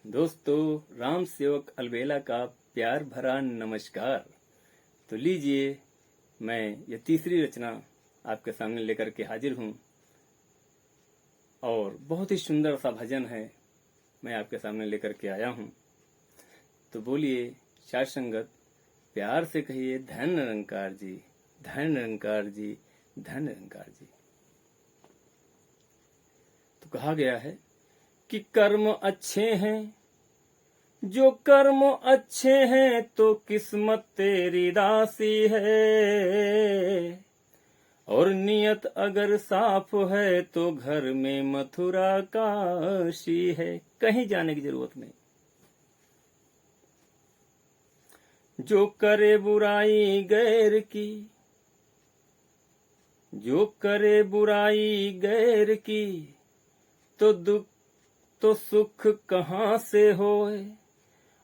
दोस्तों, राम सेवक अलबेला का प्यार भरा नमस्कार। तो लीजिए, मैं ये तीसरी रचना आपके सामने लेकर के हाजिर हूँ और बहुत ही सुंदर सा भजन है, मैं आपके सामने लेकर के आया हूँ। तो बोलिए साध संगत, प्यार से कहिए धन निरंकार जी, धन निरंकार जी, धन निरंकार जी। तो कहा गया है कि कर्म अच्छे हैं, जो कर्म अच्छे हैं तो किस्मत तेरी दासी है, और नियत अगर साफ है तो घर में मथुरा काशी है। कहीं जाने की जरूरत नहीं। जो करे बुराई गैर की, जो करे बुराई गैर की, तो दुख तो सुख कहाँ से होए,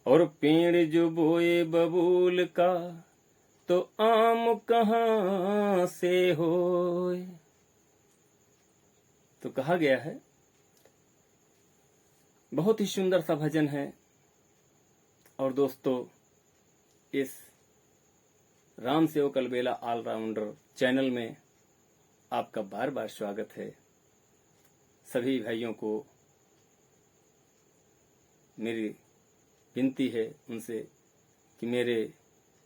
और पेड़ जो बोए बबूल का, तो आम कहाँ से होए। तो कहा गया है, बहुत ही सुंदर सा भजन है। और दोस्तों, इस राम सेवक अलबेला ऑलराउंडर चैनल में आपका बार बार स्वागत है। सभी भाइयों को मेरी विनती है उनसे कि मेरे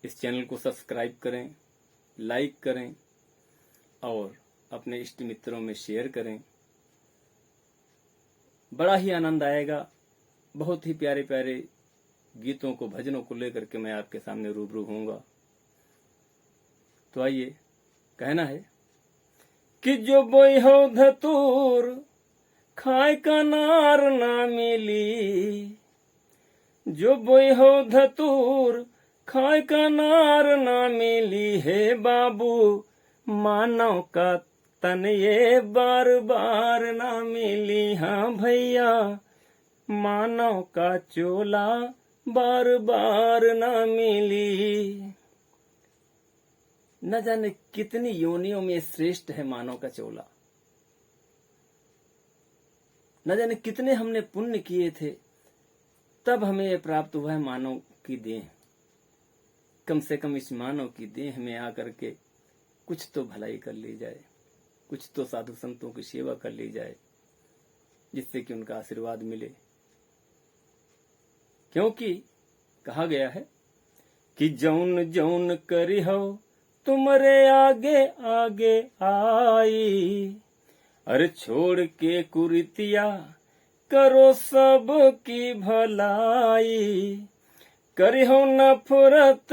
इस चैनल को सब्सक्राइब करें, लाइक करें और अपने इष्ट मित्रों में शेयर करें। बड़ा ही आनंद आएगा। बहुत ही प्यारे प्यारे गीतों को, भजनों को लेकर के मैं आपके सामने रूबरू होऊंगा। तो आइए, कहना है कि जो बोई हो धतूर खाए का नार ना मिली, जो बोई हो धतूर खाए का नार ना मिली है बाबू, मानव का तन ये बार बार ना मिली। हाँ भैया, मानव का चोला बार बार ना मिली। न जाने कितनी योनियों में श्रेष्ठ है मानव का चोला। न जाने कितने हमने पुण्य किए थे, तब हमें यह प्राप्त हुआ है मानव की देह। कम से कम इस मानव की देह में आकर के कुछ तो भलाई कर ली जाए, कुछ तो साधु संतों की सेवा कर ली जाए, जिससे कि उनका आशीर्वाद मिले। क्योंकि कहा गया है कि जौन जौन करी हो तुमरे आगे आगे आई, अरे छोड़ के कुरीतिया करो सब की भलाई। करी हो नफरत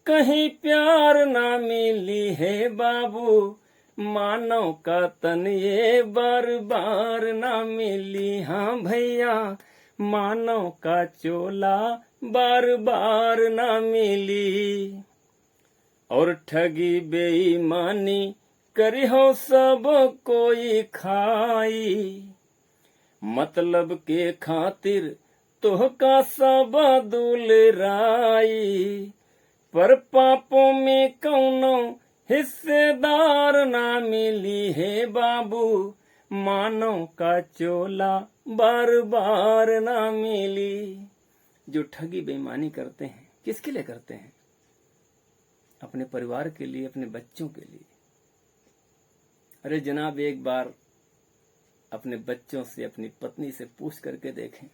कहीं प्यार ना मिली है बाबू, मानव का तन ये बार बार ना मिली। हाँ भैया, मानव का चोला बार बार ना मिली। और ठगी बेईमानी करी हो सब कोई खाई, मतलब के खातिर तोहका सब दुलराई। पर पापों में कौनो हिस्सेदार ना मिली है बाबू, मानव का चोला बार बार ना मिली। जो ठगी बेईमानी करते हैं, किसके लिए करते हैं? अपने परिवार के लिए, अपने बच्चों के लिए। अरे जनाब, एक बार अपने बच्चों से, अपनी पत्नी से पूछ करके देखें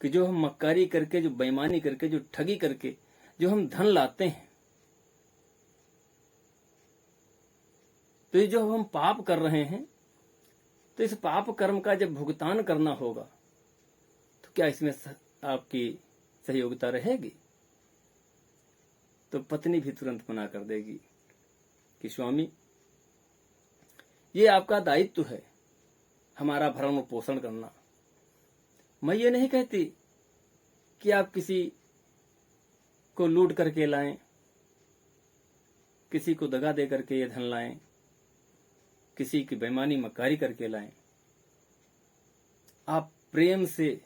कि जो हम मक्कारी करके, जो बेईमानी करके, जो ठगी करके जो हम धन लाते हैं, तो ये जो हम पाप कर रहे हैं, तो इस पाप कर्म का जब भुगतान करना होगा, तो क्या इसमें आपकी सहयोगिता रहेगी? तो पत्नी भी तुरंत मना कर देगी कि स्वामी, ये आपका दायित्व है, हमारा भरण पोषण करना। मैं ये नहीं कहती कि आप किसी को लूट करके लाएं, किसी को दगा दे करके ये धन लाएं, किसी की बेईमानी मक्कारी करके लाएं। आप प्रेम से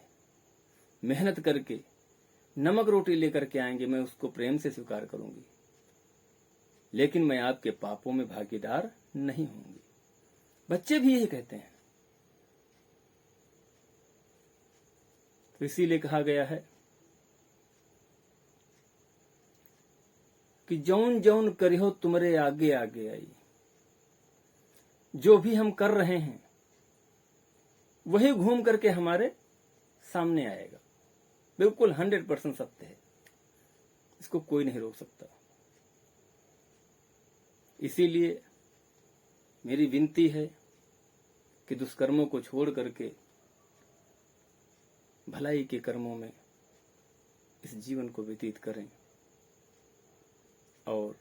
मेहनत करके नमक रोटी लेकर के आएंगे, मैं उसको प्रेम से स्वीकार करूंगी, लेकिन मैं आपके पापों में भागीदार नहीं होंगी। बच्चे भी यही कहते हैं। तो इसीलिए कहा गया है कि जौन जौन करियो तुमरे आगे आगे आई। जो भी हम कर रहे हैं वही घूम करके हमारे सामने आएगा। बिल्कुल 100% सत्य है, इसको कोई नहीं रोक सकता। इसीलिए मेरी विनती है कि दुष्कर्मों को छोड़ करके भलाई के कर्मों में इस जीवन को व्यतीत करें और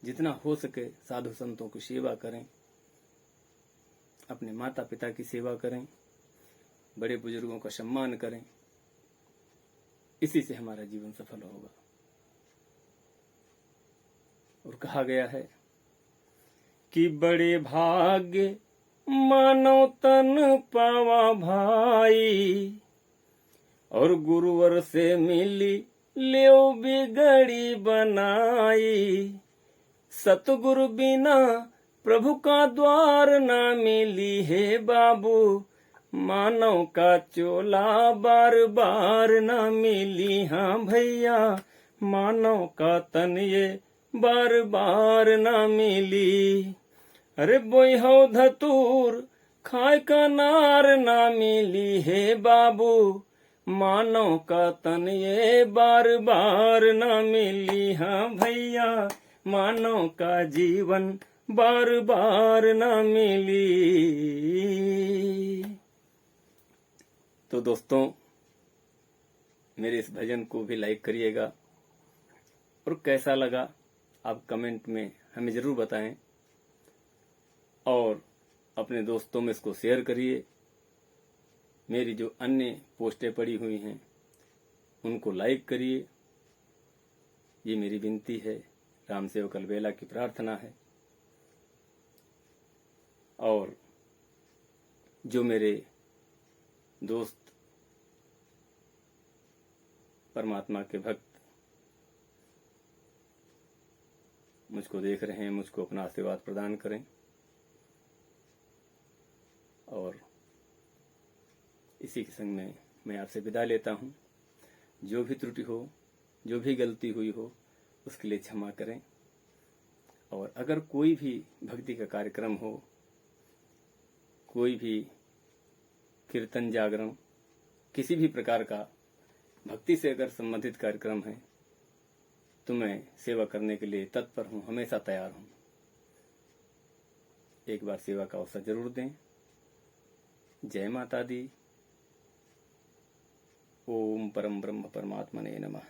जितना हो सके साधु संतों की सेवा करें, अपने माता पिता की सेवा करें, बड़े बुजुर्गों का सम्मान करें। इसी से हमारा जीवन सफल होगा। और कहा गया है कि बड़े भाग्य मानव तन पावा भाई, और गुरुवर से मिली लेओ बिगड़ी बनाई। सतगुरु बिना प्रभु का द्वार ना मिली है बाबू, मानव का चोला बार बार ना मिली। हाँ भैया, मानव का तन ये बार बार ना मिली। अरे बोई हो धतूर खाए का नार ना मिली है बाबू, मानव का तन ये बार बार ना मिली। हाँ भैया, मानव का जीवन बार बार ना मिली। तो दोस्तों, मेरे इस भजन को भी लाइक करिएगा और कैसा लगा आप कमेंट में हमें जरूर बताएं, और अपने दोस्तों में इसको शेयर करिए। मेरी जो अन्य पोस्टें पड़ी हुई हैं उनको लाइक करिए। ये मेरी विनती है, रामसेवक अलबेला की प्रार्थना है। और जो मेरे दोस्त परमात्मा के भक्त मुझको देख रहे हैं, मुझको अपना आशीर्वाद प्रदान करें। और इसी के संग में मैं आपसे विदा लेता हूँ। जो भी त्रुटि हो, जो भी गलती हुई हो, उसके लिए क्षमा करें। और अगर कोई भी भक्ति का कार्यक्रम हो, कोई भी कीर्तन जागरण, किसी भी प्रकार का भक्ति से अगर संबंधित कार्यक्रम है, तो मैं सेवा करने के लिए तत्पर हूँ, हमेशा तैयार हूँ। एक बार सेवा का अवसर जरूर दें। जय माता दी। ओम परम ब्रह्म परमात्मने नमः।